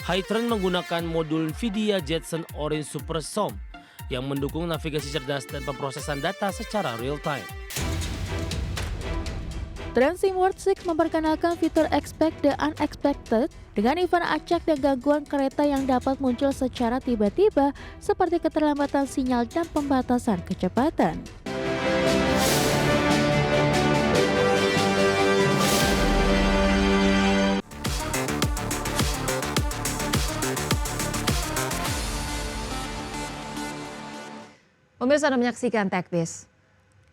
Hytron menggunakan modul NVIDIA Jetson Orin Super SOM yang mendukung navigasi cerdas dan pemrosesan data secara real-time. Trend SimWorld 6 memperkenalkan fitur Expect the Unexpected dengan event acak dan gangguan kereta yang dapat muncul secara tiba-tiba seperti keterlambatan sinyal dan pembatasan kecepatan. Pemirsa, Anda menyaksikan TechBiz.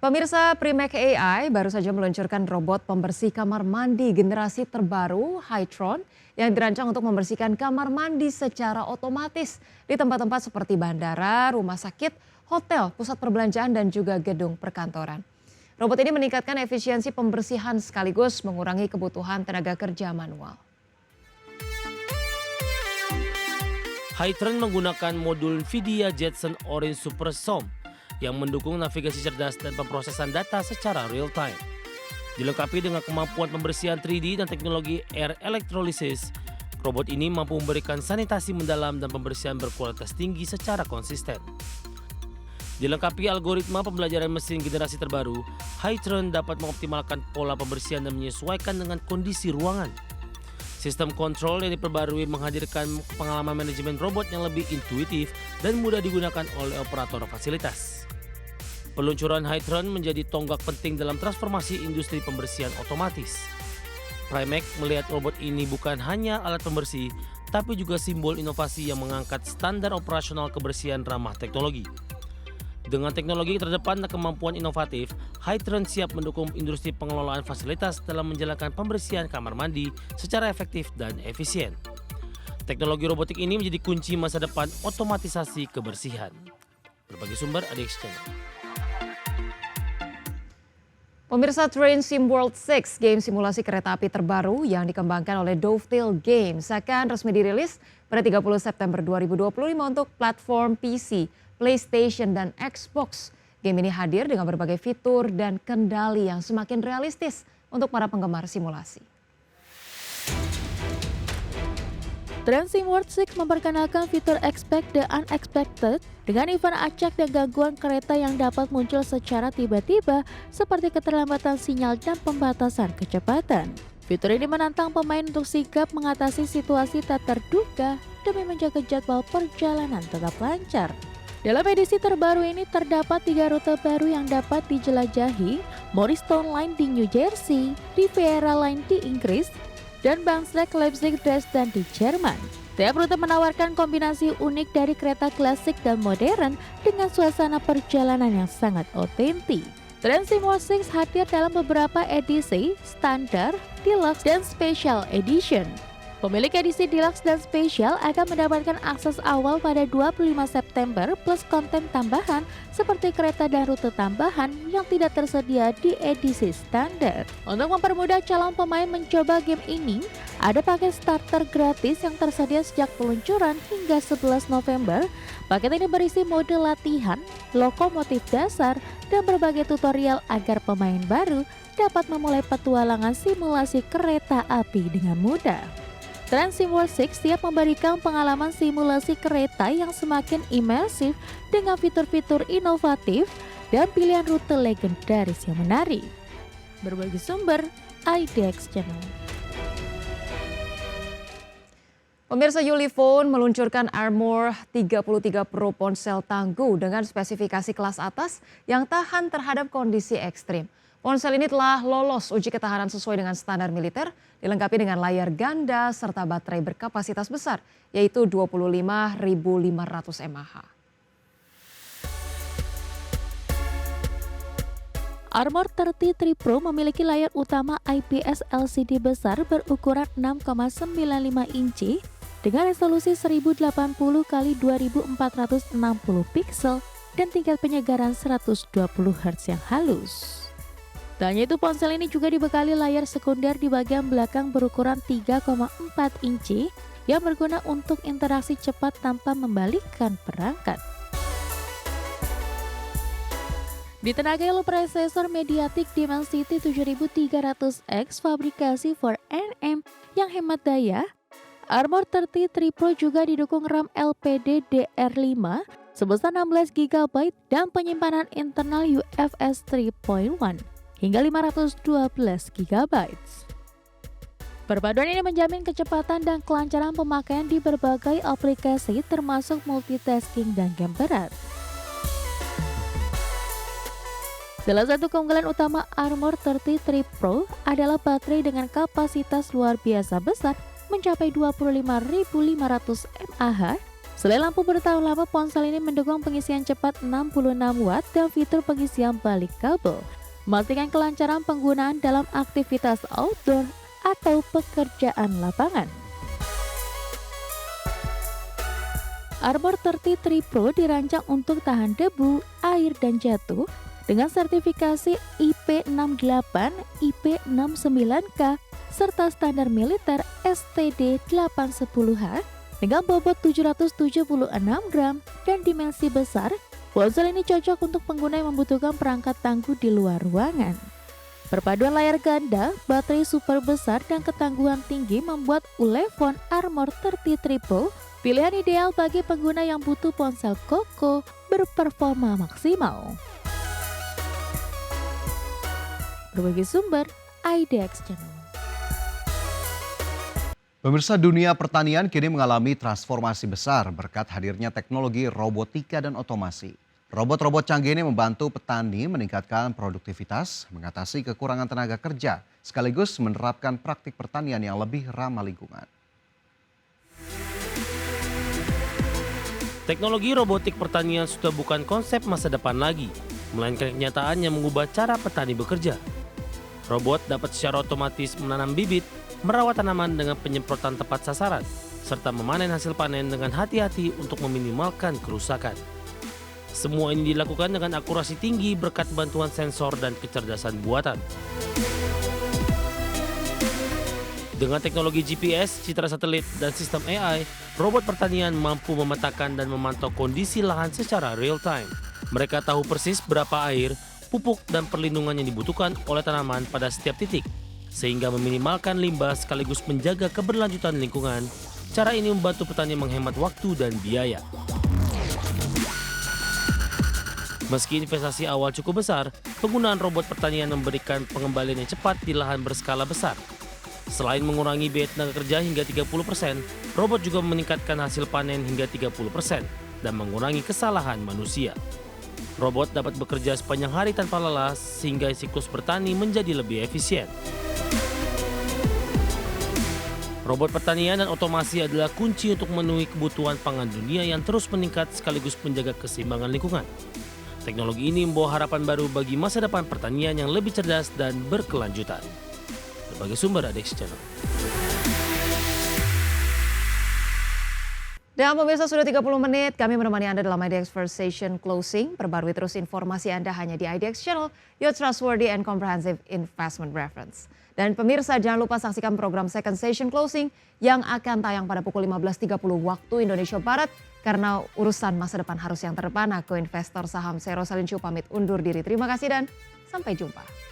Pemirsa, Primac AI baru saja meluncurkan robot pembersih kamar mandi generasi terbaru Hytron yang dirancang untuk membersihkan kamar mandi secara otomatis di tempat-tempat seperti bandara, rumah sakit, hotel, pusat perbelanjaan dan juga gedung perkantoran. Robot ini meningkatkan efisiensi pembersihan sekaligus mengurangi kebutuhan tenaga kerja manual. Hytron menggunakan modul NVIDIA Jetson Orin Super SOM yang mendukung navigasi cerdas dan pemrosesan data secara real-time. Dilengkapi dengan kemampuan pembersihan 3D dan teknologi air electrolysis, robot ini mampu memberikan sanitasi mendalam dan pembersihan berkualitas tinggi secara konsisten. Dilengkapi algoritma pembelajaran mesin generasi terbaru, Hytron dapat mengoptimalkan pola pembersihan dan menyesuaikan dengan kondisi ruangan. Sistem kontrol yang diperbarui menghadirkan pengalaman manajemen robot yang lebih intuitif dan mudah digunakan oleh operator fasilitas. Peluncuran Hytron menjadi tonggak penting dalam transformasi industri pembersihan otomatis. Primac melihat robot ini bukan hanya alat pembersih, tapi juga simbol inovasi yang mengangkat standar operasional kebersihan ramah teknologi. Dengan teknologi terdepan dan kemampuan inovatif, Hytron siap mendukung industri pengelolaan fasilitas dalam menjalankan pembersihan kamar mandi secara efektif dan efisien. Teknologi robotik ini menjadi kunci masa depan otomatisasi kebersihan. Berbagai sumber ADX Channel. Pemirsa, Train SimWorld 6, game simulasi kereta api terbaru yang dikembangkan oleh Dovetail Games akan resmi dirilis pada 30 September 2025 untuk platform PC, PlayStation, dan Xbox. Game ini hadir dengan berbagai fitur dan kendali yang semakin realistis untuk para penggemar simulasi. Trend SimWorld 6 memperkenalkan fitur Expect the Unexpected dengan event acak dan gangguan kereta yang dapat muncul secara tiba-tiba seperti keterlambatan sinyal dan pembatasan kecepatan. Fitur ini menantang pemain untuk sigap mengatasi situasi tak terduga demi menjaga jadwal perjalanan tetap lancar. Dalam edisi terbaru ini terdapat 3 rute baru yang dapat dijelajahi, Morristown Line di New Jersey, Riviera Line di Inggris, dan Bahnsteig Leipzig Dresden di Jerman. Tiap rute menawarkan kombinasi unik dari kereta klasik dan modern dengan suasana perjalanan yang sangat otentik. Trend SimWorld 6 hadir dalam beberapa edisi, standar, deluxe, dan special edition. Pemilik edisi deluxe dan spesial akan mendapatkan akses awal pada 25 September plus konten tambahan seperti kereta dan rute tambahan yang tidak tersedia di edisi standar. Untuk mempermudah calon pemain mencoba game ini, ada paket starter gratis yang tersedia sejak peluncuran hingga 11 November. Paket ini berisi mode latihan, lokomotif dasar, dan berbagai tutorial agar pemain baru dapat memulai petualangan simulasi kereta api dengan mudah. Trend SimWorld 6 siap memberikan pengalaman simulasi kereta yang semakin imersif dengan fitur-fitur inovatif dan pilihan rute legendaris yang menarik. Berbagai sumber, IDX Channel. Pemirsa, Ulifone meluncurkan Armor 33 Pro ponsel tangguh dengan spesifikasi kelas atas yang tahan terhadap kondisi ekstrim. Ponsel ini telah lolos uji ketahanan sesuai dengan standar militer, dilengkapi dengan layar ganda serta baterai berkapasitas besar, yaitu 25.500 mAh. Armor 33 Pro memiliki layar utama IPS LCD besar berukuran 6,95 inci dengan resolusi 1080 x 2460 pixel dan tingkat penyegaran 120 Hz yang halus. Tak hanya itu, ponsel ini juga dibekali layar sekunder di bagian belakang berukuran 3,4 inci yang berguna untuk interaksi cepat tanpa membalikkan perangkat. Ditenagai oleh prosesor MediaTek Dimensity 7300X fabrikasi 4nm yang hemat daya, Armor 33 Pro juga didukung RAM LPDDR5 sebesar 16 GB dan penyimpanan internal UFS 3.1 hingga 512 GB. Perpaduan ini menjamin kecepatan dan kelancaran pemakaian di berbagai aplikasi termasuk multitasking dan game berat. Salah satu keunggulan utama Armor 33 Pro adalah baterai dengan kapasitas luar biasa besar mencapai 25.500 mAh. Selain lampu bertahan lama, ponsel ini mendukung pengisian cepat 66 Watt dan fitur pengisian balik kabel, memastikan kelancaran penggunaan dalam aktivitas outdoor atau pekerjaan lapangan. Armor 33 Pro dirancang untuk tahan debu, air, dan jatuh dengan sertifikasi IP68, IP69K, serta standar militer STD 810H dengan bobot 776 gram dan dimensi besar. Ponsel ini cocok untuk pengguna yang membutuhkan perangkat tangguh di luar ruangan. Perpaduan layar ganda, baterai super besar, dan ketangguhan tinggi membuat Ulefone Armor 33 Pro pilihan ideal bagi pengguna yang butuh ponsel kokoh berperforma maksimal. Berbagai sumber, IDX Channel. Pemirsa, dunia pertanian kini mengalami transformasi besar berkat hadirnya teknologi robotika dan otomasi. Robot-robot canggih ini membantu petani meningkatkan produktivitas, mengatasi kekurangan tenaga kerja, sekaligus menerapkan praktik pertanian yang lebih ramah lingkungan. Teknologi robotik pertanian sudah bukan konsep masa depan lagi, melainkan kenyataan yang mengubah cara petani bekerja. Robot dapat secara otomatis menanam bibit, merawat tanaman dengan penyemprotan tepat sasaran, serta memanen hasil panen dengan hati-hati untuk meminimalkan kerusakan. Semua ini dilakukan dengan akurasi tinggi berkat bantuan sensor dan kecerdasan buatan. Dengan teknologi GPS, citra satelit, dan sistem AI, robot pertanian mampu memetakan dan memantau kondisi lahan secara real-time. Mereka tahu persis berapa air, pupuk, dan perlindungan yang dibutuhkan oleh tanaman pada setiap titik, sehingga meminimalkan limbah sekaligus menjaga keberlanjutan lingkungan. Cara ini membantu petani menghemat waktu dan biaya. Meski investasi awal cukup besar, penggunaan robot pertanian memberikan pengembalian yang cepat di lahan berskala besar. Selain mengurangi biaya tenaga kerja hingga 30%, robot juga meningkatkan hasil panen hingga 30% dan mengurangi kesalahan manusia. Robot dapat bekerja sepanjang hari tanpa lelah sehingga siklus bertani menjadi lebih efisien. Robot pertanian dan otomasi adalah kunci untuk memenuhi kebutuhan pangan dunia yang terus meningkat sekaligus menjaga keseimbangan lingkungan. Teknologi ini membawa harapan baru bagi masa depan pertanian yang lebih cerdas dan berkelanjutan. Berbagai sumber IDX Channel. Dan pemirsa, sudah 30 menit kami menemani Anda dalam IDX First Station Closing. Perbarui terus informasi Anda hanya di IDX Channel, your trustworthy and comprehensive investment reference. Dan pemirsa, jangan lupa saksikan program Second Station Closing yang akan tayang pada pukul 15.30 waktu Indonesia Barat. Karena urusan masa depan harus yang terdepan, aku investor saham Sero Salincu pamit undur diri. Terima kasih dan sampai jumpa.